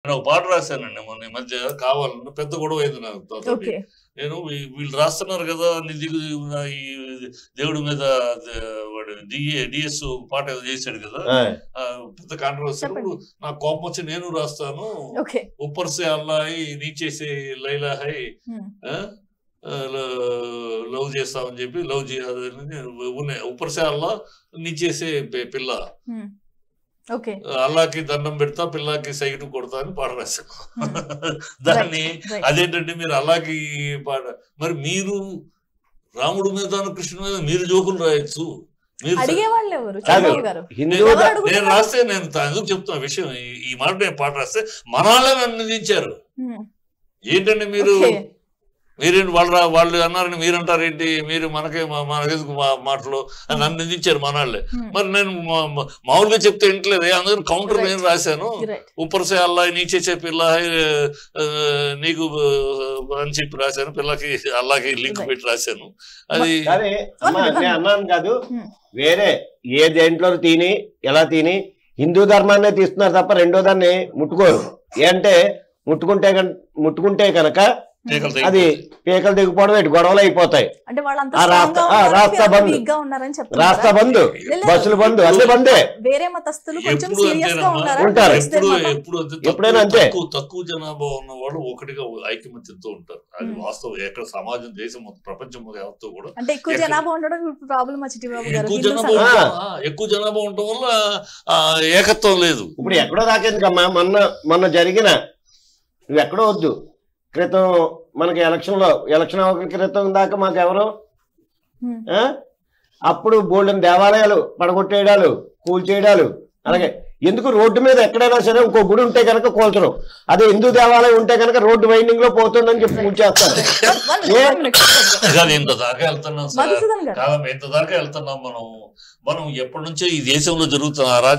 నేను ఒక పాట రాశానండి మొన్న ఈ మధ్య కావాలని పెద్ద గొడవ అయింది నాకు. నేను వీళ్ళు రాస్తున్నారు కదా ఈ దేవుడి మీద వాడు డిఎస్ పాట ఏదో చేశాడు కదా, పెద్ద కాంట్రవర్సీ. నాకు కోపం వచ్చి నేను రాస్తాను, ఉప్పర్సే అల్లాహి నీచేసే లైలా హై లవ్ చేస్తామని చెప్పి లవ్ చేయాలని ఉప్పర్సే అల్లా నీచేసే పిల్ల, అల్లాకి దండం పెడతా పిల్లకి సైట్ కొడతా అని పాట రాశాను. దాన్ని అదేంటంటే మీరు అల్లాకి పాట, మరి మీరు రాముడి మీద కృష్ణుడి మీద మీరు జోకులు రాయొచ్చు. నేను రాస్తే నేను ఎందుకు చెప్తున్నా విషయం, ఈ మాట నేను పాట రాస్తే మన వాళ్ళే నన్ను నిందించారు. ఏంటంటే మీరేంటి వాళ్ళు అన్నారని మీరంటారు ఏంటి, మీరు మనకెందుకు మాటలు నన్ను నిందించారు మన వాళ్ళే. మరి నేను మామూలుగా చెప్తే ఇంట్లేదు, అందుకని కౌంటర్ నేను రాశాను. ఉప్పర్సే అల్లాహి నీచేసే పిల్ల నీకు అని చెప్పి రాశాను, పిల్లకి అల్లాకి లింక్ పెట్టి రాశాను. అది అన్నాను కాదు, వేరే ఏ దేంట్లో తిని ఎలా తిని హిందూ ధర్మాన్నే తీస్తున్నారు తప్ప రెండో దాన్ని ముట్టుకోరు. ఏంటంటే ముట్టుకుంటే కనుక అది పీకలు దిగిపోవడం ఏంటి గొడవలు అయిపోతాయి. రాస్తా బంద్, బస్సులు బంద్, అన్ని బందే ఉంటారు. ఎప్పుడైనా అంతే. తక్కువ జనాభా ఉన్న వాళ్ళు ఒకటిగా ఐకమత్యంతో ఉంటారు. అది వాస్తవం. ఎక్కడ సమాజం, దేశం, ప్రపంచం ఎవరితో కూడా ఎక్కువ జనాభా ఉండటం వల్ల ఏకత్వం లేదు. ఇప్పుడు ఎక్కడో దాకేందుకమ్మా, మొన్న జరిగిన నువ్వు ఎక్కడో వద్దు క్రితం మనకి ఎలక్షన్ క్రితం దాకా మాకు ఎవరు అప్పుడు బోల్డెన్ దేవాలయాలు పడగొట్టేయడాలు, కూల్చేయడాలు. అలాగే ఎందుకు రోడ్డు మీద ఎక్కడైనా సరే ఇంకో గుడి ఉంటే కనుక కూల్చడం, అదే హిందూ దేవాలయం ఉంటే కనుక రోడ్డు వైండింగ్ లో పోతుందని చెప్పి కూల్చేస్తారు. ఇంత దాకా వెళ్తున్నాం మనం ఎప్పటి నుంచో ఈ దేశంలో జరుగుతున్న అరాచక